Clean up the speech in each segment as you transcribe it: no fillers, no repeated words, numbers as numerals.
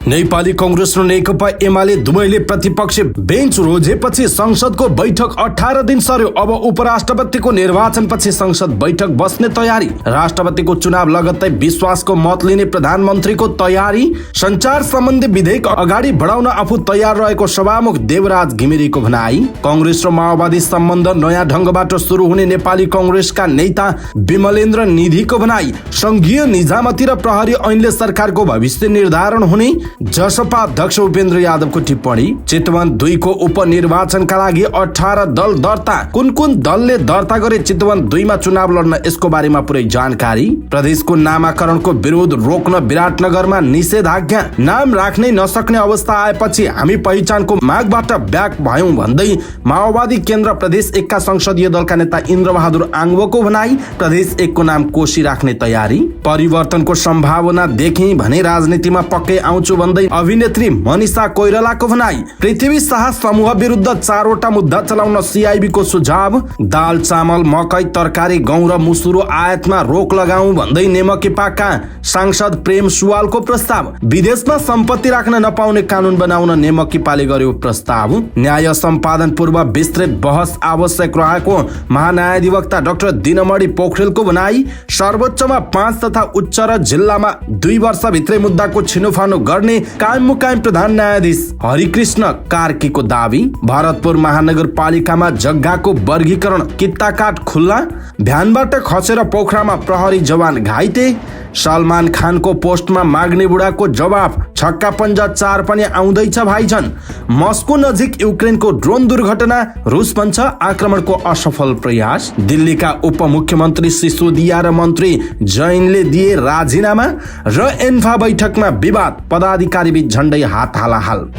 नेपाली कांग्रेस र नेकपा एमाले दुवैले प्रतिपक्षी बेन्च रोजेपछि संसदको बैठक 18 दिन सर्यो। अब उपराष्ट्रपतिको निर्वाचनपछि संसद बैठक बस्ने तयारी। राष्ट्रपतिको चुनाव लगत्तै विश्वासको मत लिने प्रधानमन्त्रीको तयारी। संचार सम्बन्धी विधेयक अगाडि बढाउन आफू तयार रहेको सभामुख देवराज घिमिरेको भनाई। कांग्रेस र माओवादी सम्बन्ध नयाँ ढंगबाट सुरु हुने नेपाली कांग्रेसका नेता विमलेन्द्र निधिको भनाई। संघीय निजामती र प्रहरी ऐनले सरकारको भविष्य निर्धारण हुने। जसपा अध्यक्ष उपेन्द्र यादवको टिप्पणी। चितवन 2 को उपनिर्वाचनका लागि 18 दल दर्ता। कुन दलले दर्ता गरे चितवन 2 मा चुनाव लड्न, यसको बारेमा पुरै जानकारी। प्रदेशको नामाकरणको विरोध रोक्न विराटनगरमा निषेधाज्ञा। नाम राख्नै नसक्ने अवस्था आएपछि हामी पहिचानको मागबाट ब्याक भयौं भन्दै माओवादी केन्द्र प्रदेश 1 का संसदीय दलका नेता इन्द्रबहादुर आङ्वोको भनाई। प्रदेश 1 को नाम कोशी राख्ने तयारी। परिवर्तनको सम्भावना देखे भने राजनीतिमा पक्कै आउँछु भन्दै अभिनेत्री मनिषा कोइरालाको भनाई। पृथ्वी शाह समूह विरुद्ध 4 वटा मुद्दा चलाउन सीआईबी को सुझाव। दाल चामल मकै तरकारी गहुँ र मुसुरो आयातमा रोक लगाऊ भन्दै नेमकेपाका सांसद प्रेम सुवालको प्रस्ताव। विदेशमा सम्पत्ति राख्न नपाउने कानून बनाउन नेमकेपाले गर्यो प्रस्ताव। न्याय सम्पादन पूर्व विस्तृत बहस आवश्यक रहेको महान्यायाधिवक्ता डाक्टर दिनमणि पोखरेलको भनाई। सर्वोच्चमा 5 तथा उच्च र जिल्लामा 2 वर्षभित्रै मुद्दाको छिनोफानो गर्ने कायम मुकायम प्रधान न्यायाधीश हरिकृष्ण कार्कीको दावी। भरतपुर महानगरपालिकामा जग्गाको वर्गीकरण कित्ताकाट खुल्ला। भ्यानबाट खसेर पोखरामा प्रहरी जवान घाइते। सलमान खानको पोस्टमा माग्ने बुढाको जवाफ। छक्का पञ्जा 4 पनि आउँदैछ भाइजन। मस्को नजिक युक्रेनको ड्रोन दुर्घटना। रुस भन्छ आक्रमणको असफल प्रयास। दिल्लीका उपमुख्यमन्त्री सिसोदिया र मन्त्री जैनले दिए राजीनामा। र एन्फा बैठकमा विवाद। पदाधिकारी बीच झण्डै हात हालाहाल।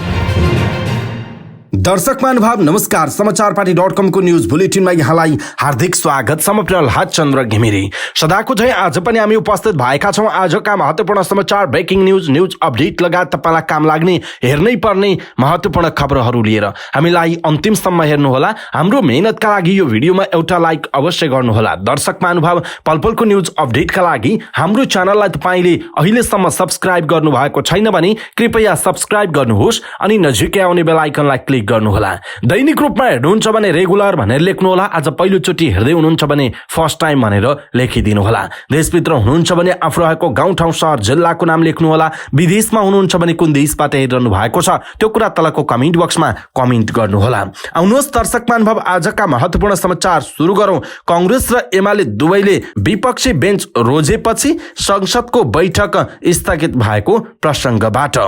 दर्शक महानुभाव नमस्कार। समाचारपाटी.com को न्यूज बुलेटिनमा यहाँलाई हार्दिक स्वागत छ। म प्रहलाद चन्द्र घिमिरे। सदाको झै आज पनि हामी उपस्थित भएका छौं आजका महत्त्वपूर्ण समाचार, ब्रेकिङ न्यूज अपडेट लगायत तपाईलाई काम लाग्ने हेर्नै पर्ने महत्त्वपूर्ण खबरहरू लिएर। हामीलाई अन्तिमसम्म हेर्नुहोला। हाम्रो मेहनतका लागि यो भिडियोमा एउटा लाइक अवश्य गर्नुहोला। दर्शक महानुभाव पलपलको न्यूज अपडेटका लागि हाम्रो च्यानललाई तपाईले अहिलेसम्म सब्स्क्राइब गर्नु भएको छैन भने कृपया सब्स्क्राइब गर्नुहोस् अनि नजिकै आउने बेल आइकनलाई क्लिक गर्नुहोला। दैनिक रूपमा हेर्नुहुन्छ भने रेगुलर भनेर लेख्नुहोला। आज पहिलोचोटि हेर्दै हुनुहुन्छ भने फर्स्ट टाइम भनेर लेखिदिनुहोला। देशभित्र हुनुहुन्छ भने आफू रहेको गाउँ ठाउँ सहर जिल्लाको नाम लेख्नुहोला। विदेशमा हुनुहुन्छ भने कुन देशबाट हेरिरहनु भएको छ त्यो कुरा तलको कमेन्ट बक्समा कमेन्ट गर्नुहोला। आउनुहोस् दर्शक महानुभाव आजका महत्त्वपूर्ण समाचार सुरु गरौं। कांग्रेस र एमाले दुवैले विपक्षी बेन्च रोजेपछि संसदको बैठक स्थगित भएको प्रसंगबाट।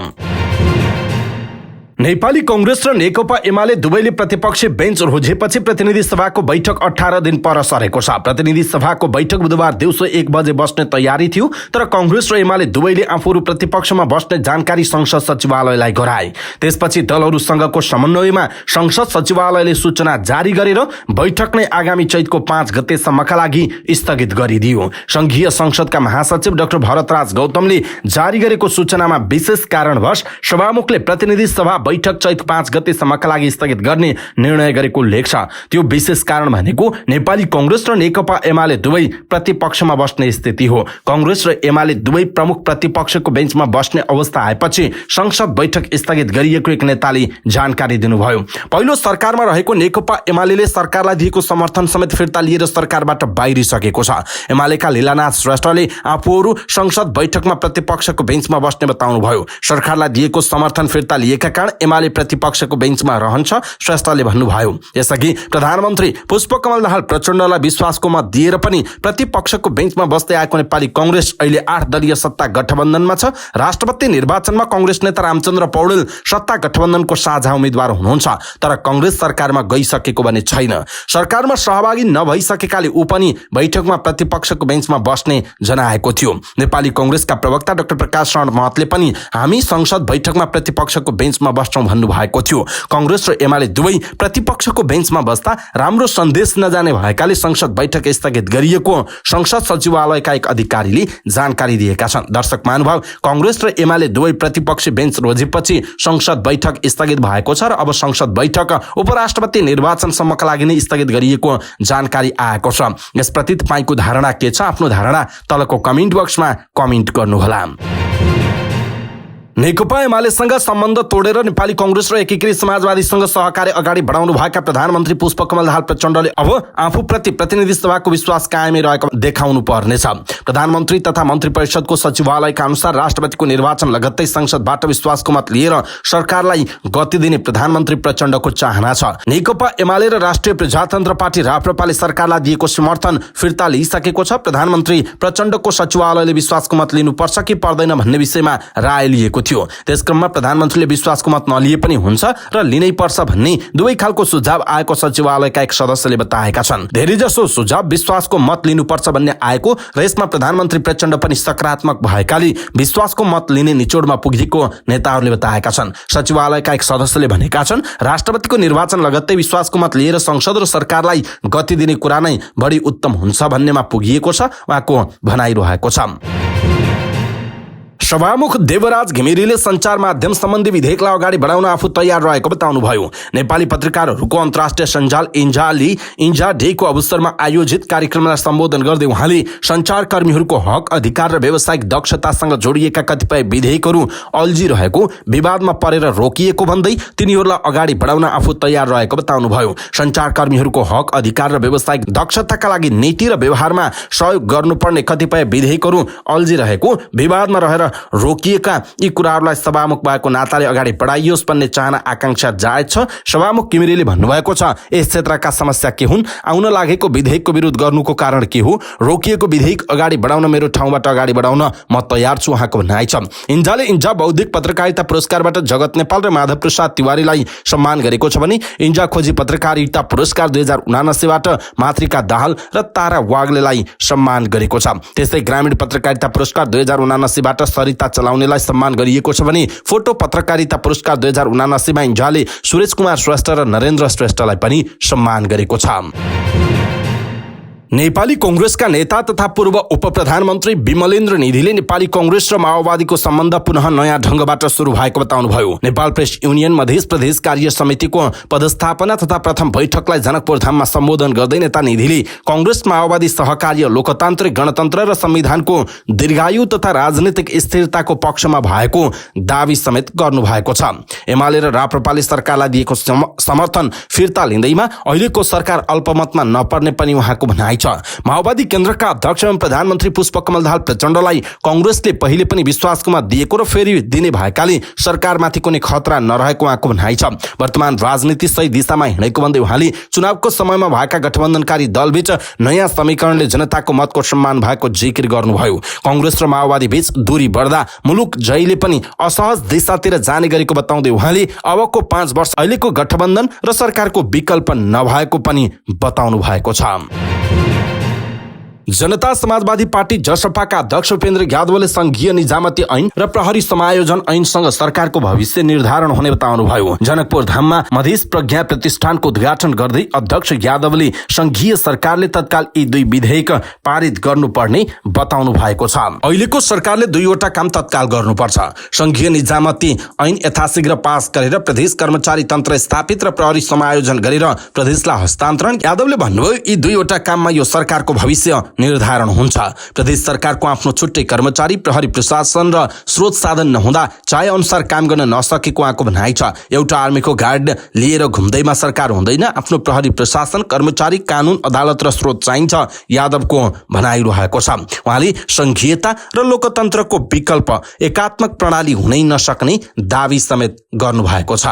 नेपाली कांग्रेस र नेकपा एमाले दुवैले प्रतिपक्षी बेन्च रोजेपछि प्रतिनिधि सभाको बैठक 18 दिन पर सरेको छ। प्रतिनिधि सभाको बैठक बुधबार दिउँसो 1 बजे बस्ने तयारी थियो, तर कांग्रेस र एमाले दुवैले आफूहरू प्रतिपक्षमा बस्ने जानकारी संसद सचिवालयलाई गराए। त्यसपछि दलहरूसँगको समन्वयमा संसद सचिवालयले सूचना जारी गरेर बैठक नै आगामी चैतको 5 गतेसम्मका लागि स्थगित गरिदियो। संघीय संसदका महासचिव डाक्टर भरतराज गौतमले जारी गरेको सूचनामा विशेष कारणवश सभामुखले प्रतिनिधि सभा बैठक चैत 5 गतेसम्मका लागि स्थगित गर्ने निर्णय गरेको लेख छ। त्यो विशेष कारण भनेको नेपाली कांग्रेस र नेकपा एमाले दुवै प्रतिपक्षमा बस्ने स्थिति हो। कांग्रेस र एमाले दुवै प्रमुख प्रतिपक्षको बेन्चमा बस्ने अवस्था आएपछि संसद बैठक स्थगित गरिएको एक नेताले जानकारी दिनुभयो। पहिलो सरकारमा रहेको नेकपा एमाले सरकारलाई दिएको समर्थन समेत फिर्ता लिएर सरकारबाट बाहिरिसकेको छ। एमालेका लीलानाथ श्रेष्ठले आफूहरू संसद बैठकमा प्रतिपक्षको बेन्चमा बस्ने बताउनुभयो। सरकारलाई दिएको समर्थन फिर्ता लिएका कारण एमाले प्रतिपक्षको बेन्चमा रहन्छ, श्रेष्ठले भन्नुभयो। यसअघि प्रधानमन्त्री पुष्पकमल दाहाल प्रचण्डलाई विश्वासको मत दिएर पनि प्रतिपक्षको बेन्चमा बस्दै आएको नेपाली कांग्रेस अहिले 8 दलीय सत्ता गठबन्धनमा छ। राष्ट्रपति निर्वाचनमा कांग्रेस नेता रामचन्द्र पौडेल सत्ता गठबन्धनको साझा उम्मेद्वार हुनुहुन्छ, तर कांग्रेस सरकारमा गइसकेको भने छैन। सरकारमा सहभागी नभइसकेकाले ऊ पनि बैठकमा प्रतिपक्षको बेन्चमा बस्ने जनाएको थियो। नेपाली कांग्रेसका प्रवक्ता डाक्टर प्रकाश शरण महतले पनि हामी संसद बैठकमा प्रतिपक्षको बेन्चमा बस्छौं भन्नुभएको थियो। कांग्रेस र एमाले दुवै प्रतिपक्षको बेन्चमा बस्दा राम्रो सन्देश नजाने भएकाले संसद बैठक स्थगित गरिएको संसद सचिवालयका एक अधिकारीले जानकारी दिएका छन्। दर्शक महानुभाव कांग्रेस र एमाले दुवै प्रतिपक्षी बेन्च रोजेपछि संसद बैठक स्थगित भएको छ र अब संसद बैठक उपराष्ट्रपति निर्वाचनसम्मका लागि नै स्थगित गरिएको जानकारी आएको छ। यसप्रति तपाईको धारणा के छ? आफ्नो धारणा तलको कमेन्ट बक्समा कमेन्ट गर्नुहोला। नेकपा एमालेसँग सम्बन्ध तोडेर नेपाली कांग्रेस र एकीकृत समाजवादीसँग सहकार्य अगाडि बढाउनु भएका प्रधानमन्त्री पुष्पकमल दाहाल प्रचण्डले अब आफूप्रति प्रतिनिधि सभाको विश्वास कायमै रहेको देखाउनु पर्नेछ। प्रधानमन्त्री तथा मन्त्री परिषदको सचिवालयका अनुसार राष्ट्रपतिको निर्वाचन लगत्तै संसदबाट विश्वासको मत लिएर सरकारलाई गति दिने प्रधानमन्त्री प्रचण्डको चाहना छ। नेकपा एमाले र राष्ट्रिय प्रजातन्त्र पार्टी राप्रपाले सरकारलाई दिएको समर्थन फिर्ता लिइसकेको छ। प्रधानमन्त्री प्रचण्डको सचिवालयले विश्वासको मत लिनुपर्छ कि पर्दैन भन्ने विषयमा राय लिएको थियो। त्यसक्रममा प्रधानमन्त्रीले विश्वासको मत नलिए पनि हुन्छ र लिनै पर्छ भन्ने दुवै खालको सुझाव आएको सचिवालयका एक सदस्यले बताएका छन्। धेरैजसो सुझाव विश्वासको मत लिनुपर्छ भन्ने आएको र यसमा प्रधानमन्त्री प्रचण्ड पनि सकारात्मक भएकाले विश्वासको मत लिने निचोडमा पुगेको नेताहरूले बताएका छन्। सचिवालयका एक सदस्यले भनेका छन्, राष्ट्रपतिको निर्वाचन लगत्तै विश्वासको मत लिएर संसद र सरकारलाई गति दिने कुरा नै बढी उत्तम हुन्छ भन्नेमा पुगिएको छ, उहाँको भनाइरहेको छ। सभामुख देवराज घिमिरेले सञ्चार माध्यम सम्बन्धी विधेयकलाई अगाडि बढाउन आफू तयार रहेको बताउनुभयो। नेपाली पत्रकारहरूको अन्तर्राष्ट्रिय सञ्जाल इन्जा डेको अवसरमा आयोजित कार्यक्रमलाई सम्बोधन गर्दै उहाँले सञ्चारकर्मीहरूको हक, अधिकार र व्यावसायिक दक्षतासँग जोडिएका कतिपय विधेयकहरू अल्झिरहेको, विवादमा परेर रोकिएको भन्दै तिनीहरूलाई अगाडि बढाउन आफू तयार रहेको बताउनुभयो। सञ्चारकर्मीहरूको हक, अधिकार र व्यावसायिक दक्षताका लागि नीति र व्यवहारमा सहयोग गर्नुपर्ने कतिपय विधेयकहरू अल्झिरहेको, विवादमा रहेर रोकिएका यी कुराहरूलाई सभामुख भएको नाताले अगाडि बढाइयोस् भन्ने चाहना आकांक्षा जायज छ। सभामुख घिमिरेले भन्नुभएको छ, यस क्षेत्रका समस्या के हुन्, आउन लागेको विधेयकको विरोध गर्नुको कारण के हो, रोकिएको विधेयक अगाडि बढाउन मेरो ठाउँबाट अगाडि बढाउन म तयार छु, उहाँको भनाइ छ। इन्जा बौद्धिक पत्रकारिता पुरस्कारबाट जगत नेपाल र माधव प्रसाद तिवारीलाई सम्मान गरेको छ भने इन्जा खोजी पत्रकारिता पुरस्कार 2079बाट मातृका दाहाल र तारा वाग्लेलाई सम्मान गरेको छ। त्यस्तै ग्रामीण पत्रकारिता पुरस्कार 2079बाट सरिता चलाउनेलाई सम्मान गरिएको छ भने फोटो पत्रकारिता पुरस्कार 2079मा इन्जाले सुरेश कुमार श्रेष्ठ र नरेन्द्र श्रेष्ठलाई पनि सम्मान गरेको छ। नेपाली कांग्रेसका नेता तथा पूर्व उपप्रधानमन्त्री विमलेन्द्र निधिले नेपाली कांग्रेस र माओवादीको सम्बन्ध पुनः नयाँ ढंगबाट सुरु भएको बताउनुभयो। नेपाल प्रेस युनियन मधेस प्रदेश कार्य समितिको पदस्थापना तथा प्रथम बैठकलाई जनकपुर धाममा सम्बोधन गर्दै नेता निधिले कांग्रेस माओवादी सहकार्य लोकतान्त्रिक गणतन्त्र र संविधानको दीर्घायु तथा राजनीतिक स्थिरताको पक्षमा भएको दावी समेत गर्नुभएको छ। एमाले र राप्रपाले सरकारलाई दिएको समर्थन फिर्ता लिँदैमा अहिलेको सरकार अल्पमतमा नपर्ने पनि उहाँको भनाइ छ। माओवादी केन्द्रका अध्यक्ष एवं प्रधानमन्त्री पुष्पकमल दाहाल प्रचण्डलाई कांग्रेसले पहिले पनि विश्वासको मत दिएको र फेरि दिने भएकाले सरकारमाथि कुनै खतरा नरहेको उहाँको भनाइ छ। वर्तमान राजनीति सही दिशामा हिँडेको भन्दै उहाँले चुनावको समयमा भएका गठबन्धनकारी दलबीच नयाँ समीकरणले जनताको मतको सम्मान भएको जिकिर गर्नुभयो। कांग्रेस र माओवादी बीच दूरी बढ्दा मुलुक जहिले पनि असहज दिशातिर जाने गरेको बताउँदै उहाँले अबको 5 वर्ष अहिलेको गठबन्धन र सरकारको विकल्प नभएको पनि बताउनु भएको छ। जनता समाजवादी पार्टी जसपाका अध्यक्ष उपेन्द्र यादवले संघीय निजामती ऐन र प्रहरी समायोजन ऐनसँग सरकारको भविष्य निर्धारण हुने बताउनुभयो। जनकपुर धाममा मधेस प्रज्ञा प्रतिष्ठानको उद्घाटन गर्दै अध्यक्ष यादवले संघीय सरकारले तत्काल यी दुई विधेयक पारित गर्नुपर्ने बताउनु भएको छ। अहिलेको सरकारले दुईवटा काम तत्काल गर्नुपर्छ। संघीय निजामती ऐन यथाशीघ्र पास गरेर प्रदेश कर्मचारी तन्त्र स्थापित र प्रहरी समायोजन गरेर प्रदेशलाई हस्तान्तरण। यादवले भन्नुभयो, यी दुईवटा काममा यो सरकारको भविष्य निर्धारण हुन्छ। प्रदेश सरकारको आफ्नो छुट्टै कर्मचारी, प्रहरी प्रशासन र स्रोत साधन नहुँदा चाहे अनुसार काम गर्न नसकेको उहाँको भनाइ छ। एउटा आर्मीको गार्ड लिएर घुम्दैमा सरकार हुँदैन, आफ्नो प्रहरी प्रशासन, कर्मचारी, कानुन, अदालत र स्रोत चाहिन्छ, यादवको भनाइ रहेको छ। उहाँले संघीयता र लोकतन्त्रको विकल्प एकात्मक प्रणाली हुनै नसक्ने दावी समेत गर्नुभएको छ।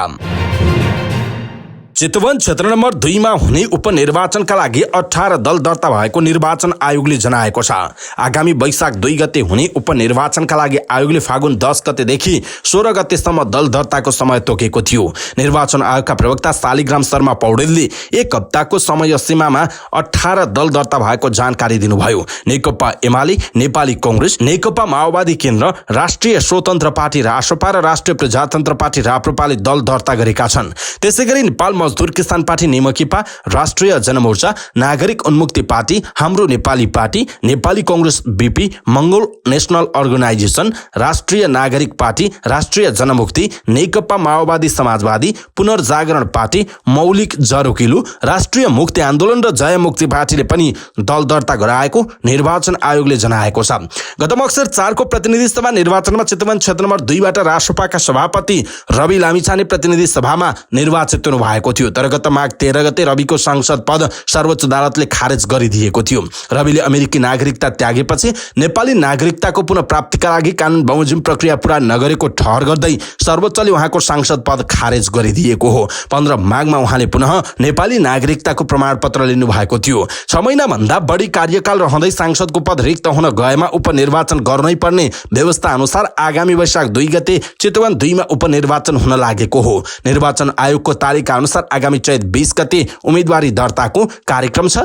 चितवन क्षेत्र नम्बर 2 मा हुने उपनिर्वाचनका लागि 18 दल दर्ता भएको निर्वाचन आयोगले जनाएको छ। आगामी वैशाख 2 गते हुने उपनिर्वाचनका लागि आयोगले फागुन 10 गतेदेखि 16 गतेसम्म दल दर्ताको समय तोकेको थियो। निर्वाचन आयोगका प्रवक्ता शालिग्राम शर्मा पौडेलले 1 हप्ताको समय सीमामा 18 दल दर्ता भएको जानकारी दिनुभयो। नेकपा एमाले, नेपाली कांग्रेस, नेकपा माओवादी केन्द्र, राष्ट्रिय स्वतन्त्र पार्टी रासपा र राष्ट्रिय प्रजातन्त्र पार्टी राप्रपाले दल दर्ता गरेका छन्। त्यसैगरी नेपाल मजदुर किसान पार्टी नेमकीपा, राष्ट्रिय जनमोर्चा, नागरिक उन्मुक्ति पार्टी, हाम्रो Nepali party, Nepali Congress BP, Mongol national organisation, राष्ट्रिय नागरिक पार्टी, राष्ट्रिय जनमुक्ति, नेकपा माओवादी समाजवादी, पुनर्जागरण पार्टी, मौलिक जरोकिलु, राष्ट्रिय मुक्ति आन्दोलन र जय मुक्ति पार्टीले पनि दल दर्ता गराएको निर्वाचन आयोगले जनाएको छ। गत मक्सिर 4 को प्रतिनिधि सभा निर्वाचनमा चितवन क्षेत्र नम्बर 2 बाट राष्ट्रपाका सभापति रवि लामिछाने प्रतिनिधि सभामा निर्वाचित हुनु भएको थियो। तर गत माघ 13 गते रविको सांसद पद सर्वोच्च अदालतले खारेज गरिदिएको थियो। रविले अमेरिकी नागरिकता त्यागेपछि नेपाली नागरिकताको पुनः प्राप्तिका लागि कानून बमोजिम प्रक्रिया पूरा नगरेको ठहर गर्दै सर्वोच्चले उहाँको सांसद पद खारेज गरिदिएको हो। 15 माघमा उहाँले पुनः नेपाली नागरिकताको प्रमाणपत्र लिनु भएको थियो। 6 महिना भन्दा बढी कार्यकाल रहँदै सांसदको पद रिक्त हुन गएमा उपनिर्वाचन गर्नै पर्ने व्यवस्था अनुसार आगामी वैशाख 2 गते चितवन 2 मा उपनिर्वाचन हुन लागेको हो। निर्वाचन आयोगको तारिखका अनुसार आगामी चैत 20 गते उम्मेदवारी दर्ताको कार्यक्रम छ।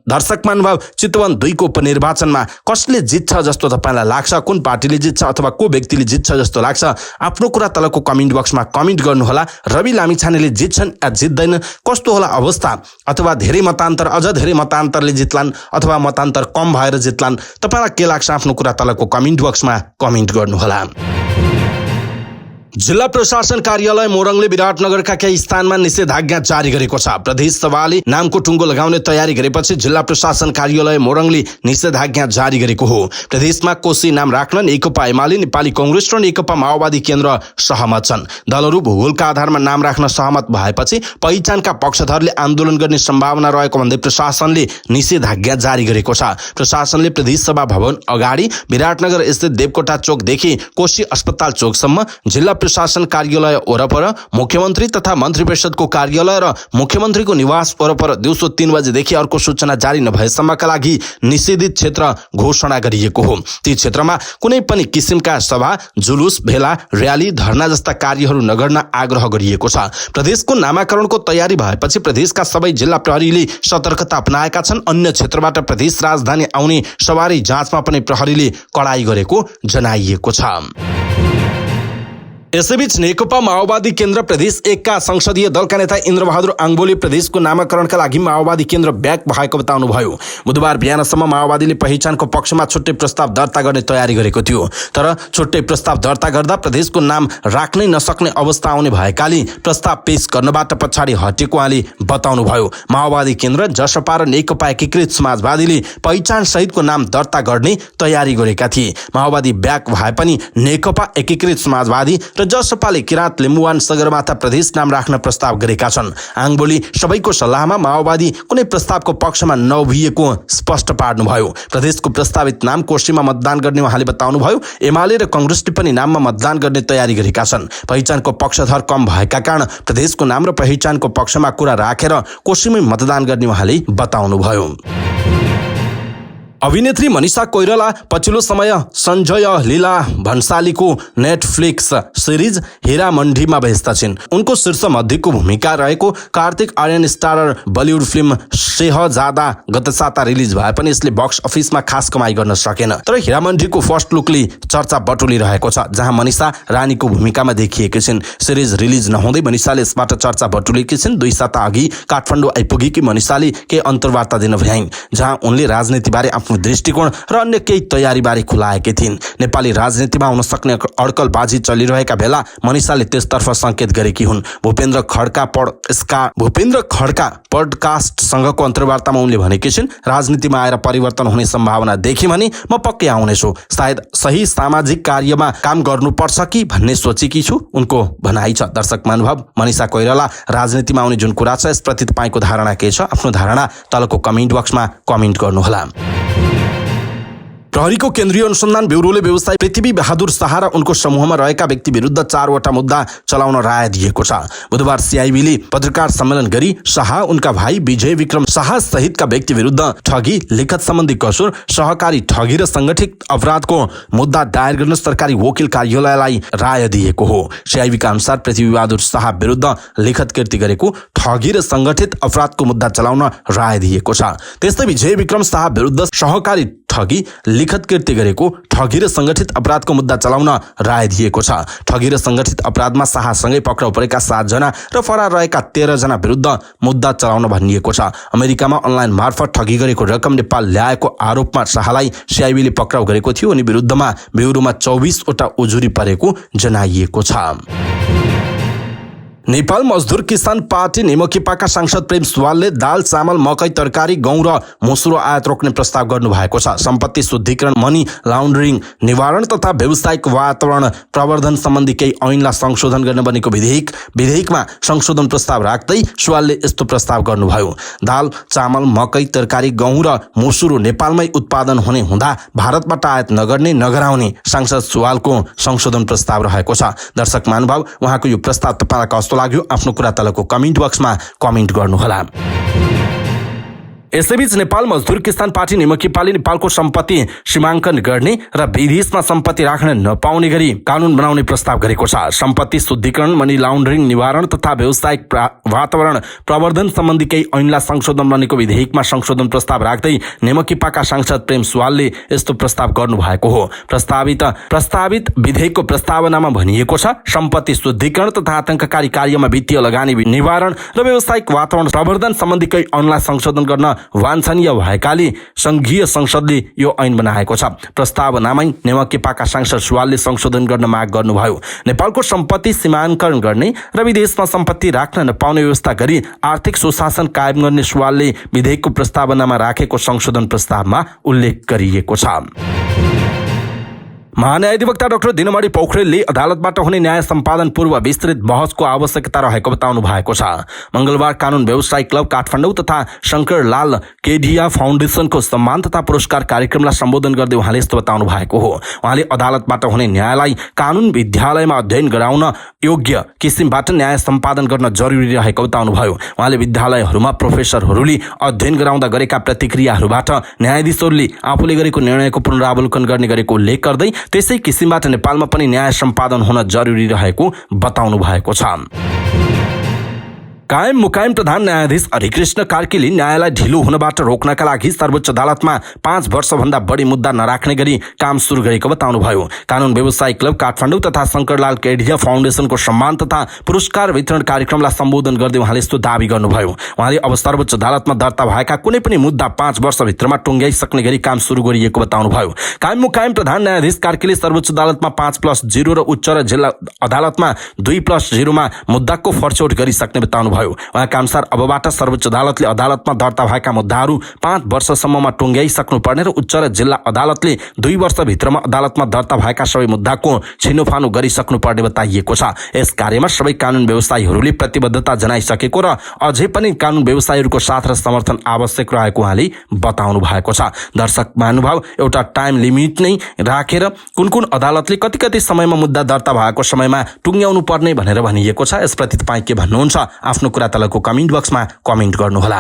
दर्शक महानुभाव, चितवन 2 को उपनिर्वाचनमा कसले जित्छ जस्तो तपाईलाई लाग्छ? कुन पार्टीले जित्छ अथवा को व्यक्तिले जित्छ जस्तो लाग्छ? आफ्नो कुरा तलको कमेन्ट बक्समा कमेन्ट गर्नुहोला। रवि लामिछानेले जित्छन् या जित्दैन? कस्तो होला अवस्था? अथवा धेरै मतान्तर, अझ धेरै मतान्तरले जित्लान् अथवा मतान्तर कम भएर जित्लान्? तपाईलाई के लाग्छ? आफ्नो कुरा तलको कमेन्ट बक्समा कमेन्ट गर्नुहोला। जिल्ला प्रशासन कार्यालय मोरङले विराटनगरका केही स्थानमा निषेधाज्ञा जारी गरेको छ। प्रदेश सभाले नामको टुङ्गो लगाउने तयारी गरेपछि जिल्ला प्रशासन कार्यालय मोरङले निषेधाज्ञा जारी गरेको हो। प्रदेशमा कोशी नाम राख्न नेकपा एमाले, नेपाली कांग्रेस र नेकपा माओवादी केन्द्र सहमत छन्। दलहरू भूगोलका आधारमा नाम राख्न सहमत भएपछि पहिचानका पक्षधरले आन्दोलन गर्ने सम्भावना रहेको भन्दै प्रशासनले निषेधाज्ञा जारी गरेको छ। प्रशासनले प्रदेश सभा भवन अगाडि विराटनगर स्थित देवकोटा चोकदेखि कोशी अस्पताल चोकसम्म, जिल्ला प्रशासन कार्यालय वरपर, मुख्यमन्त्री तथा मन्त्री परिषदको कार्यालय र मुख्यमन्त्रीको निवास वरपर दिउँसो 3 बजेदेखि अर्को सूचना जारी नभएसम्मका लागि निषेधित क्षेत्र घोषणा गरिएको हो। ती क्षेत्रमा कुनै पनि किसिमका सभा, जुलुस, भेला, र्याली, धरना जस्ता कार्यहरू नगर्न आग्रह गरिएको छ। प्रदेशको नामाकरणको तयारी भएपछि प्रदेशका सबै जिल्ला प्रहरीले सतर्कता अपनाएका छन्। अन्य क्षेत्रबाट प्रदेश राजधानी आउने सवारी जाँचमा पनि प्रहरीले कडाई गरेको जनाइएको छ। यसैबीच नेकपा माओवादी केन्द्र प्रदेश 1 का संसदीय दलका नेता इन्द्रबहादुर आङबोले प्रदेशको नामाकरणका लागि माओवादी केन्द्र ब्याक भएको बताउनुभयो। बुधबार बिहानसम्म माओवादीले पहिचानको पक्षमा छुट्टै प्रस्ताव दर्ता गर्ने तयारी गरेको थियो। तर छुट्टै प्रस्ताव दर्ता गर्दा प्रदेशको नाम राख्नै नसक्ने अवस्था आउने भएकाले प्रस्ताव पेश गर्नबाट पछाडि हटेको उहाँले बताउनुभयो। माओवादी केन्द्र, जसपा र नेकपा एकीकृत समाजवादीले पहिचान सहितको नाम दर्ता गर्ने तयारी गरेका थिए। माओवादी ब्याक भए पनि नेकपा एकीकृत समाजवादी र जसपाले किराँत, लिम्बुवान, सगरमाथा प्रदेश नाम राख्न प्रस्ताव गरेका छन्। आङबोले सबैको सल्लाहमा माओवादी कुनै प्रस्तावको पक्षमा नउभिएको स्पष्ट पार्नुभयो। प्रदेशको प्रस्तावित नाम कोशीमा मतदान गर्ने उहाँले बताउनुभयो। एमाले र कांग्रेसले पनि नाममा मतदान गर्ने तयारी गरेका छन्। पहिचानको पक्षधर कम भएका कारण प्रदेशको नाम र पहिचानको पक्षमा कुरा राखेर कोशीमै मतदान गर्ने उहाँले बताउनुभयो। अभिनेत्री मनिषा कोइराला पछिल्लो समय सञ्जय लीला भन्सालीको नेटफ्लिक्स सिरिज हीरा मण्डीमा व्यस्त छिन्। उनको शीर्ष मध्यको भूमिका रहेको Kartik Aaryan starrer Bollywood film शेहजादा गत साता रिलिज भए पनि यसले बक्स अफिसमा खास कमाई गर्न सकेन। तर हीरा मण्डीको फर्स्ट लुकले चर्चा बटुलिरहेको छ, जहाँ मनिषा रानीको भूमिकामा देखिएकी छिन्। सिरिज रिलिज नहुँदै मनिषाले यसबाट चर्चा बटुलेकी छिन्। 2 साता अघि काठमाडौँ आइपुगेकी मनिषाले केही अन्तर्वार्ता दिन भ्याइन्, जहाँ उनले राजनीतिबारे दृष्टिकोण र अन्य केही तयारीबारे खुलाएकी थिइन्। नेपाली राजनीतिमा हुन सक्ने अड्कलबाजी चलिरहेका बेला मनिषाले त्यसतर्फ संकेत गरेकी हुन्। भूपेन्द्र खड्का पडकास्टसँगको अन्तर्वार्तामा उनले भनेकी छिन्, राजनीतिमा आएर परिवर्तन हुने सम्भावना देखे भने म पक्कै आउनेछु। सायद सही सामाजिक कार्यमा काम गर्नुपर्छ कि भन्ने सोचेकी छु, उनको भनाइ छ। दर्शक महानुभाव, मनिषा कोइराला राजनीतिमा आउने जुन कुरा छ यसप्रति तपाईको धारणा के छ? आफ्नो धारणा तलको कमेन्ट बक्समा कमेन्ट गर्नुहोला। प्रहरीको केन्द्रीय अनुसन्धान ब्युरोले व्यवसायी पृथ्वी बहादुर शाह र उनको समूहमा रहेका व्यक्ति विरुद्ध 4 वटा मुद्दा चलाउन राय दिएको छ। बुधबार सीआईबीले पत्रकार सम्मेलन गरी शाह, उनका भाइ विजय विक्रम शाह सहितका व्यक्ति विरुद्ध ठगी, लिखत सम्बन्धी कसुर, सहकारी ठगी र संगठित अपराधको मुद्दा दायर गर्न सरकारी वकिल कार्यालयलाई राय दिएको हो। सीआईबीका अनुसार पृथ्वी बहादुर शाह विरुद्ध लिखत कृति गरेको, ठगी र संगठित अपराधको मुद्दा चलाउन राय दिएको छ। त्यस्तै विजय विक्रम शाह विरुद्ध सहकारी ठगी, लिखित कृत्य गरेको, ठगी र संगठित अपराधको मुद्दा चलाउन राय दिएको छ। ठगी र संगठित अपराधमा शाहसँगै पक्राउ परेका 7 जना र फरार रहेका 13 जना विरुद्ध मुद्दा चलाउन भनिएको छ। अमेरिकामा अनलाइन मार्फत ठगी गरेको रकम नेपाल ल्याएको आरोपमा शाहलाई सिआइबीले पक्राउ गरेको थियो। उनी विरुद्धमा ब्युरोमा 24 वटा उजुरी परेको जनाइएको छ। नेपाल मजदुर किसान पार्टी नेमकिपाका सांसद प्रेम सुवालले दाल, चामल, मकै, तरकारी, गहुँ र मुसुरो आयात रोक्ने प्रस्ताव गर्नुभएको छ। सम्पत्ति शुद्धिकरण, मनी लाउन्ड्रिङ निवारण तथा व्यावसायिक वातावरण प्रवर्धन सम्बन्धी केही ऐनलाई संशोधन गर्न बनेको विधेयकमा संशोधन प्रस्ताव राख्दै सुवालले यस्तो प्रस्ताव गर्नुभयो। दाल, चामल, मकै, तरकारी, गहुँ र मुसुरो नेपालमै उत्पादन हुने हुँदा भारतबाट आयात नगर्ने नगराउने सांसद सुवालको संशोधन प्रस्ताव रहेको छ। दर्शक महानुभाव, उहाँको यो प्रस्ताव तपाईलाई कस्तो लाग्यो? आफ्नो कुरा तलको कमेन्ट बक्समा कमेन्ट गर्नुहोला। यसैबीच नेपाल मजदुर किसान पार्टी नेमकिपाले नेपालको सम्पत्ति सीमाङ्कन गर्ने र विदेशमा सम्पत्ति राख्न नपाउने गरी कानून बनाउने प्रस्ताव गरेको छ। सम्पत्ति शुद्धिकरण, मनी लाउन्ड्रिङ निवारण तथा व्यावसायिक वातावरण प्रवर्धन सम्बन्धी केही ऐनलाई संशोधन बनेको विधेयकमा संशोधन प्रस्ताव राख्दै नेमकिपाका सांसद प्रेम सुवालले यस्तो प्रस्ताव गर्नुभएको हो। प्रस्तावित विधेयकको प्रस्तावनामा भनिएको छ, सम्पत्ति शुद्धिकरण तथा आतंककारी कार्यमा वित्तीय लगानी निवारण र व्यावसायिक वातावरण प्रवर्धन सम्बन्धी केही ऐनलाई संशोधन गर्न वाञ्छनीय भएकाले संघीय संसदले यो ऐन बनाएको छ। प्रस्तावनामै नेमकिपाका सांसद सुवालले संशोधन गर्न माग गर्नुभयो। नेपालको सम्पत्ति सीमाङ्कन गर्ने र विदेशमा सम्पत्ति राख्न नपाउने व्यवस्था गरी आर्थिक सुशासन कायम गर्ने सुवालले विधेयकको प्रस्तावनामा राखेको संशोधन प्रस्तावमा उल्लेख गरिएको छ। महान्यायाधिवक्ता डाक्टर दिनमणि पोखरेलले अदालतबाट हुने न्याय सम्पादन पूर्व विस्तृत बहसको आवश्यकता रहेको बताउनु भएको छ। मंगलबार कानून व्यवसायी क्लब काठमाडौँ तथा शंकरलाल केडिया फाउन्डेसनको सम्मान तथा पुरस्कार कार्यक्रमलाई सम्बोधन गर्दै उहाँले यस्तो बताउनु भएको हो। उहाँले अदालतबाट हुने न्यायलाई कानून विद्यालयमा अध्ययन गराउन योग्य किसिमबाट न्याय सम्पादन गर्न जरुरी रहेको बताउनुभयो। उहाँले विद्यालयहरूमा प्रोफेसरहरूले अध्ययन गराउँदा गरेका प्रतिक्रियाहरूबाट न्यायाधीशहरूले आफूले गरेको निर्णयको पुनरावलोकन गर्ने गरेको उल्लेख गर्दै त्यसै किसिमबाट नेपालमा पनि न्याय सम्पादन हुन जरुरी रहेको बताउनु भएको छ। कायम मुकायम प्रधान न्यायाधीश हरिकृष्ण कार्कीले न्यायलाई ढिलो हुनबाट रोक्नका लागि सर्वोच्च अदालतमा 5 वर्षभन्दा बढी मुद्दा नराख्ने गरी काम सुरु गरेको बताउनुभयो। कानून व्यवसायी क्लब काठमाडौँ तथा शंकरलाल केडिया फाउन्डेसनको सम्मान तथा पुरस्कार वितरण कार्यक्रमलाई सम्बोधन गर्दै उहाँले यस्तो दावी गर्नुभयो। उहाँले अब सर्वोच्च अदालतमा दर्ता भएका कुनै पनि मुद्दा 5 वर्षभित्रमा टुङ्ग्याइसक्ने गरी काम सुरु गरिएको बताउनुभयो। कायम मुकायम प्रधान न्यायाधीश कार्कीले सर्वोच्च अदालतमा 5+0 र उच्च र जिल्ला अदालतमा 2+0 मा मुद्दाको फर्चौट गरिसक्ने बताउनुभयो। उहाँका अनुसार अबबाट सर्वोच्च अदालतले अदालतमा दर्ता भएका मुद्दाहरू 5 वर्षसम्ममा टुङ्ग्याइसक्नुपर्ने र उच्च र जिल्ला अदालतले 2 वर्षभित्रमा अदालतमा दर्ता भएका सबै मुद्दाको छिनोफानो गरिसक्नुपर्ने बताइएको छ। यस कार्यमा सबै कानून व्यवसायीहरूले प्रतिबद्धता जनाइसकेको र अझै पनि कानून व्यवसायीहरूको साथ र समर्थन आवश्यक रहेको उहाँले बताउनु भएको छ। दर्शक महानुभाव, एउटा टाइम लिमिट नै राखेर कुन अदालतले कति समयमा मुद्दा दर्ता भएको समयमा टुङ्ग्याउनु पर्ने भनेर भनिएको छ। यसप्रति तपाईँ के भन्नुहुन्छ? आफ्नो कुरा तलको कमेन्ट बक्समा कमेन्ट गर्नुहोला।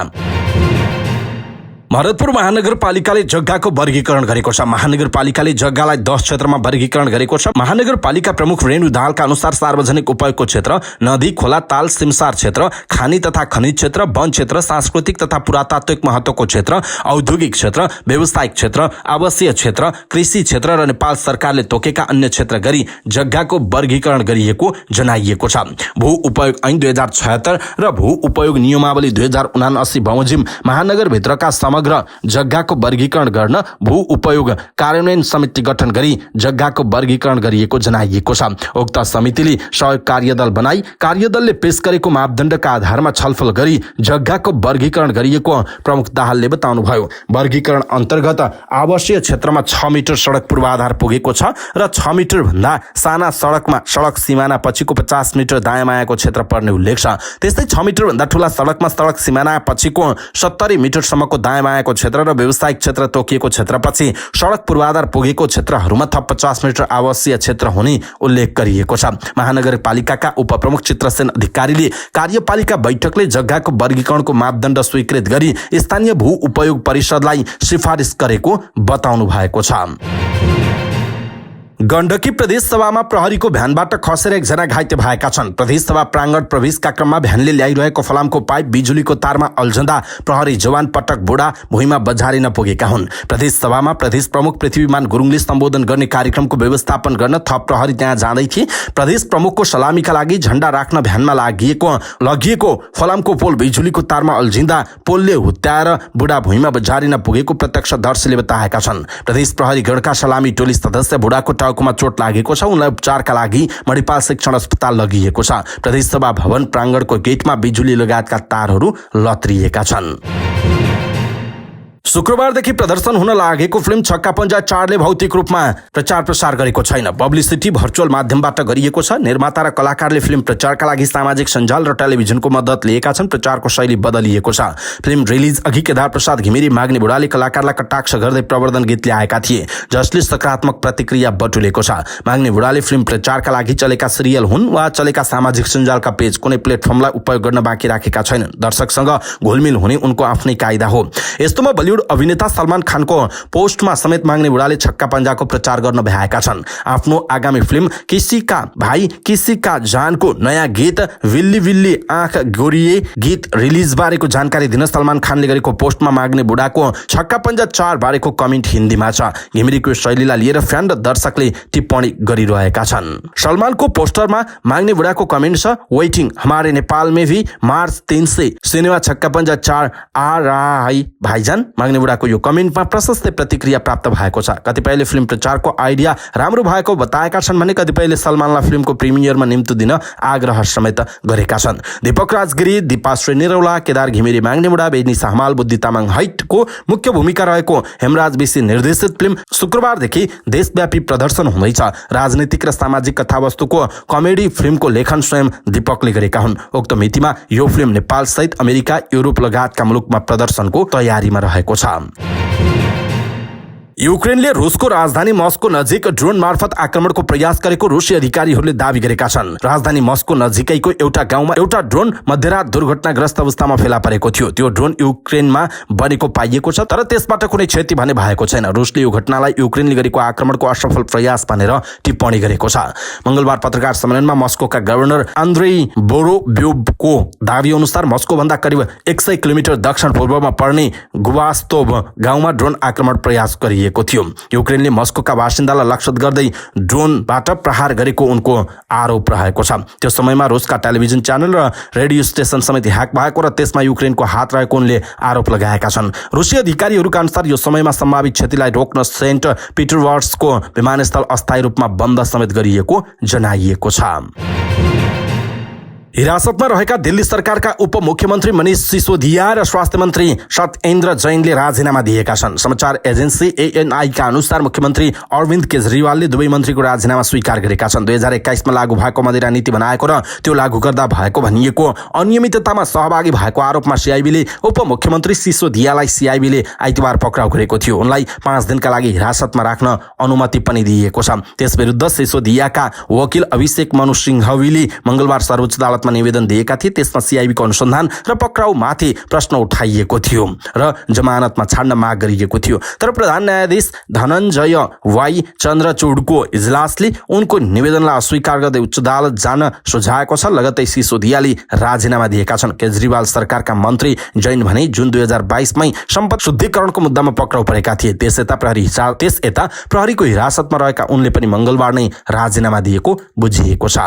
भरतपुर महानगरपालिकाले जग्गाको वर्गीकरण गरेको छ। महानगरपालिकाले जग्गालाई 10 क्षेत्रमा वर्गीकरण गरेको छ। महानगरपालिका प्रमुख रेणु दाहालका अनुसार सार्वजनिक उपयोगको क्षेत्र, नदी, खोला, ताल, सिमसार क्षेत्र, खानी तथा खनिज क्षेत्र, वन क्षेत्र, सांस्कृतिक तथा पुरातात्विक महत्वको क्षेत्र, औद्योगिक क्षेत्र, व्यावसायिक क्षेत्र, आवासीय क्षेत्र, कृषि क्षेत्र र नेपाल सरकारले तोकेका अन्य क्षेत्र गरी जग्गाको वर्गीकरण गरिएको जनाइएको छ। भू उपयोग ऐन 2076 र भू उपयोग नियमावली 2079 बमोजिम महानगरभित्रका समग्र जग्गाको वर्गीकरण गर्न भू उपयोग कार्यान्वयन समिति गठन गरी जग्गाको वर्गीकरण गरिएको जनाइएको छ। उक्त समितिले सहयोग कार्यदल बनाई कार्यदलले पेश गरेको मापदण्डका आधारमा छलफल गरी जग्गाको वर्गीकरण गरिएको प्रमुख दाहालले बताउनुभयो। वर्गीकरण अन्तर्गत आवासीय क्षेत्रमा 6 मिटर सडक पूर्वाधार पुगेको छ र 6 मिटर भन्दा साना सडकमा सडक सिमाना पछिको 50 मिटर दायाँमायाको क्षेत्र पर्ने उल्लेख छ। त्यस्तै 6 मिटर भन्दा ठूला सडकमा सडक सिमाना पछिको 70 मिटरसम्मको दायाँमायाको क्षेत्र र व्यावसायिक क्षेत्र तोकिएको क्षेत्रपछि सडक पूर्वाधार पुगेको क्षेत्रहरूमा थप 50 मिटर आवासीय क्षेत्र हुने उल्लेख गरिएको छ। महानगरपालिकाका उपप्रमुख चित्रसेन अधिकारीले कार्यपालिका बैठकले जग्गाको वर्गीकरणको मापदण्ड स्वीकृत गरी स्थानीय भू उपयोग परिषदलाई सिफारिस गरेको बताउनु भएको छ। गण्डकी प्रदेश सभामा प्रहरीको भ्यानबाट खसेर एकजना घाइते भएका छन्। प्रदेश सभा प्राङ्गण प्रवेशका क्रममा भ्यानले ल्याइरहेको फलामको पाइप बिजुलीको तारमा अल्झँदा प्रहरी जवान पटक बुढा भुइँमा बजारिन पुगेका हुन्। प्रदेश सभामा प्रदेश प्रमुख पृथ्वीमान गुरुङले सम्बोधन गर्ने कार्यक्रमको व्यवस्थापन गर्न थप प्रहरी त्यहाँ जाँदै थिए। प्रदेश प्रमुखको सलामीका लागि झण्डा राख्न भ्यानमा लगिएको फलामको पोल बिजुलीको तारमा अल्झिँदा पोलले हुत्याएर बुढा भुइँमा बजारिन पुगेको प्रत्यक्षदर्शीले बताएका छन्। प्रदेश प्रहरी गणका सलामी टोली सदस्य बुढाको टाउकोमा चोट लागेको छ। उनलाई उपचारका लागि मणिपाल शिक्षण अस्पताल लगिएको छ। प्रदेश सभा भवन प्राङ्गणको गेटमा बिजुली लगायतका तारहरू लत्रिएका छन्। शुक्रबारदेखि प्रदर्शन हुन लागेको फिल्म छक्का पञ्जा 4ले भौतिक रूपमा प्रचार प्रसार गरेको छैन। पब्लिसिटी भर्चुअल माध्यमबाट गरिएको छ। निर्माता र कलाकारले फिल्म प्रचारका लागि सामाजिक सञ्जाल र टेलिभिजनको मद्दत लिएका छन्। प्रचारको शैली बदलिएको छ। फिल्म रिलिज अघि केदार प्रसाद घिमिरे माग्ने बुढाले कलाकारलाई कटाक्ष गर्दै प्रवर्धन गीत ल्याएका थिए, जसले सकारात्मक प्रतिक्रिया बटुलेको छ। माग्ने बुढाले फिल्म प्रचारका लागि चलेका सिरियल हुन् वा चलेका सामाजिक सञ्जालका पेज कुनै प्लेटफर्मलाई उपयोग गर्न बाँकी राखेका छैनन्। दर्शकसँग घुलमिल हुने उनको आफ्नै कायदा हो। यस्तोमा बलिउड अभिनेता सलमान खानको पोस्टमा समेत माग्ने बुढाले छक्का पञ्जाको प्रचार गर्न भ्याएका छन्। आफ्नो आगामी फिल्म किसी का भाइ किसी का जानको नयाँ गीत विल्ली विल्ली आँख गोरिए गीत रिलिज बारेको जानकारी दिन सलमान खानले गरेको पोस्टमा माग्ने बुढाको छक्का पञ्जा 4 बारेको कमेन्ट हिन्दीमा छ। घिमिरेको शैलीलाई लिएर फ्यान र दर्शकले टिप्पणी गरिरहेका छन्। सलमानको पोस्टरमा माग्ने बुढाको कमेन्ट छ, वेटिङ हमारे नेपाल में भी मार्च 3 से सिनेमा छक्का पञ्जा 4 आ रहा है भाइजान। माग्ने बुढाको यो कमेन्टमा प्रशस्त प्रतिक्रिया प्राप्त भएको छ। कतिपयले फिल्म प्रचारको आइडिया राम्रो भएको बताएका छन् भने कतिपयले सलमानलाई फिल्मको प्रिमियरमा निम्तो दिन आग्रह समेत गरेका छन्। दीपक राजगिरी, दीपाश्री निरौला, केदार घिमिरे माग्ने बुढा, बेनी साहमाल, बुद्धि तामाङ हाइटको मुख्य भूमिका रहेको हेमराज विशी निर्देशित फिल्म शुक्रबारदेखि देशव्यापी प्रदर्शन हुँदैछ। राजनीतिक र सामाजिक कथावस्तुको कमेडी फिल्मको लेखन स्वयं दीपकले गरेका हुन्। उक्त मितिमा यो फिल्म नेपाल सहित अमेरिका, युरोप लगायतका मुलुकमा प्रदर्शनको तयारीमा रहेको छ। युक्रेनले रुसको राजधानी मस्को नजिक ड्रोन मार्फत आक्रमणको प्रयास गरेको रुसी अधिकारीहरूले दावी गरेका छन्। राजधानी मस्को नजिकैको एउटा गाउँमा एउटा ड्रोन मध्यरात दुर्घटनाग्रस्त अवस्थामा फेला परेको थियो। त्यो ड्रोन युक्रेनमा बनेको पाइएको छ, तर त्यसबाट कुनै क्षति भने भएको छैन। रुसले यो घटनालाई युक्रेनले गरेको आक्रमणको असफल प्रयास भनेर टिप्पणी गरेको छ। मंगलबार पत्रकार सम्मेलनमा मस्कोका गभर्नर आन्द्रेई बोरोब्योवको दावी अनुसार मस्को भन्दा करिब 100 किलोमिटर दक्षिण पूर्वमा पर्ने गुवास्तोभ गाउँमा ड्रोन आक्रमण प्रयास गरिएको थियो। युक्रेनले मस्कोका बासिन्दालाई लक्षित गर्दै ड्रोनबाट प्रहार गरेको उनको आरोप रहेको छ। त्यो समयमा रुसका टेलिभिजन च्यानल र रेडियो स्टेशन समेत ह्याक भएको र त्यसमा युक्रेनको हात रहेको उनले आरोप लगाएका छन्। रुसी अधिकारीहरूका अनुसार यो समयमा सम्भावित क्षतिलाई रोक्न सेन्ट पिटरबर्गको विमानस्थल अस्थायी रूपमा बन्द समेत गरिएको जनाइएको छ। हिरासतमा रहेका दिल्ली सरकारका उपमुख्यमन्त्री मनीष सिसोदिया र स्वास्थ्य मन्त्री सत्येन्द्र जैनले राजीनामा दिएका छन्। समाचार एजेन्सी ANI-का अनुसार मुख्यमन्त्री अरविन्द केजरीवालले दुवै मन्त्रीको राजीनामा स्वीकार गरेका छन्। 2021 मा लागू भएको मदिरा नीति बनाएको र त्यो लागू गर्दा भएको भनिएको अनियमिततामा सहभागी भएको आरोपमा CIB-ले उपमुख्यमन्त्री सिसोदियालाई CIB-ले आइतबार पक्राउ गरेको थियो। उनलाई 5 दिनका लागि हिरासतमा राख्न अनुमति पनि दिइएको छ। त्यसविरुद्ध सिसोदियाका वकिल अभिषेक मनु सिंघवीले मंगलबार सर्वोच्च अदालतमा निवेदन दिएका थिए। त्यसमा CIB-को अनुसन्धान र पक्राउमाथि प्रश्न उठाइएको थियो र जमानतमा छाड्न माग गरिएको थियो। तर प्रधान न्यायाधीश धनञ्जय वाई चन्द्रचूडको इजलासले उनको निवेदनलाई अस्वीकार गर्दै उच्च अदालत जान सुझाएको छ। लगत्तै सिसोदियाले राजीनामा दिएका छन्। केजरीवाल सरकारका मन्त्री जैन भने जुन 2022 मै सम्पत्ति शुद्धिकरणको मुद्दामा पक्राउ परेका थिए। त्यसयता प्रहरीको हिरासतमा रहेका उनले पनि मंगलबार नै राजीनामा दिएको बुझिएको छ।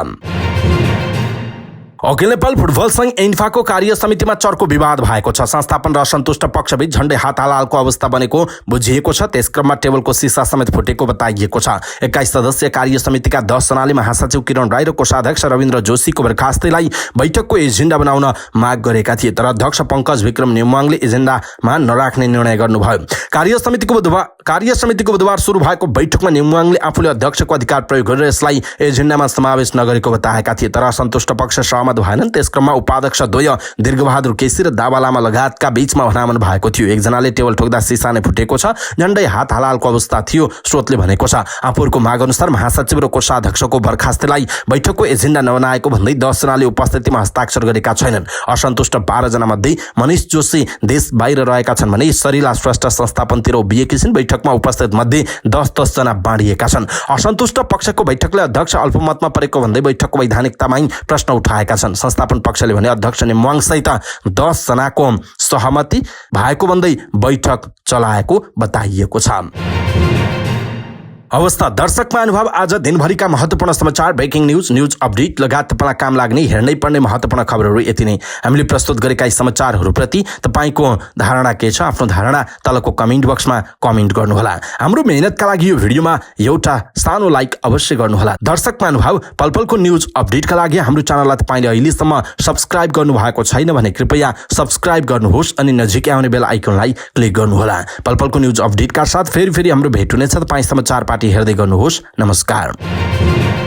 अखिल नेपाल फुटबल संघ एन्फाको कार्य समितिमा चर्को विवाद भएको छ। संस्थापन र असन्तुष्ट पक्षबीच झण्डै हालहालको अवस्था बनेको बुझिएको छ। त्यसक्रममा टेबलको सिसा समेत फुटेको बताइएको छ। 21 सदस्यीय कार्य समितिका 10 जनाले महासचिव किरण राई र कोषाध्यक्ष रविन्द्र जोशीको बर्खास्तीलाई बैठकको एजेन्डा बनाउन माग गरेका थिए, तर अध्यक्ष पंकज विक्रम नेमुवाङले एजेन्डामा नराख्ने निर्णय गर्नुभयो। कार्य समितिको बुधबार सुरु भएको बैठकमा नेमुवाङले आफूले अध्यक्षको अधिकार प्रयोग गरेर यसलाई एजेन्डामा समावेश नगरेको बताएका थिए, तर असन्तुष्ट पक्ष सहमत सहमत भएनन्। त्यस क्रममा उपाध्यक्ष द्वय दीर्घबहादुर केसी र दावा लामा लगायतका बीचमा भनामन भएको थियो। एकजनाले टेबल ठोक्दा सिसा नै फुटेको छ, झण्डै हात हालालको अवस्था थियो, स्रोतले भनेको छ। आफूहरूको माग अनुसार महासचिव र कोषाध्यक्षको बर्खास्तीलाई बैठकको एजेन्डा नबनाएको भन्दै 10 जनाले उपस्थितिमा हस्ताक्षर गरेका छैनन्। असन्तुष्ट 12 जना मध्ये मनिष जोशी देश बाहिर रहेका छन् भने सरिला श्रेष्ठ संस्थापनतिर उभिएकी छिन्। बैठकमा उपस्थित मध्ये 10-10 जना बाँडिएका छन्। असन्तुष्ट पक्षको बैठकले अध्यक्ष अल्पमतमा परेको भन्दै बैठकको वैधानिकतामा प्रश्न उठाएका छन्। संस्थापन पक्षले भने अध्यक्ष नेमुवाङ सहित 10 जनाको सहमति भएको भन्दै बैठक चलाएको बताइएको छ। अवस्था दर्शक महानुभाव, आज दिनभरिका महत्त्वपूर्ण समाचार, ब्रेकिङ न्यूज अपडेट लगायत तपाईँलाई काम लाग्ने हेर्नै पर्ने महत्त्वपूर्ण खबरहरू यति नै। हामीले प्रस्तुत गरेका यी समाचारहरूप्रति तपाईँको धारणा के छ? आफ्नो धारणा तलको कमेन्ट बक्समा कमेन्ट गर्नुहोला। हाम्रो मेहनतका लागि यो भिडियोमा एउटा सानो लाइक अवश्य गर्नुहोला। दर्शक महानुभाव, पलपलको न्यूज अपडेटका लागि हाम्रो च्यानललाई तपाईँले अहिलेसम्म सब्स्क्राइब गर्नुभएको छैन भने कृपया सब्स्क्राइब गर्नुहोस् अनि नजिकै आउने बेल आइकनलाई क्लिक गर्नुहोला। पलपलको न्यूज अपडेटका साथ फेरि हाम्रो भेट हुनेछ। तपाईँ समाचार पार्टी हेर्दै गर्नुहोस्। नमस्कार।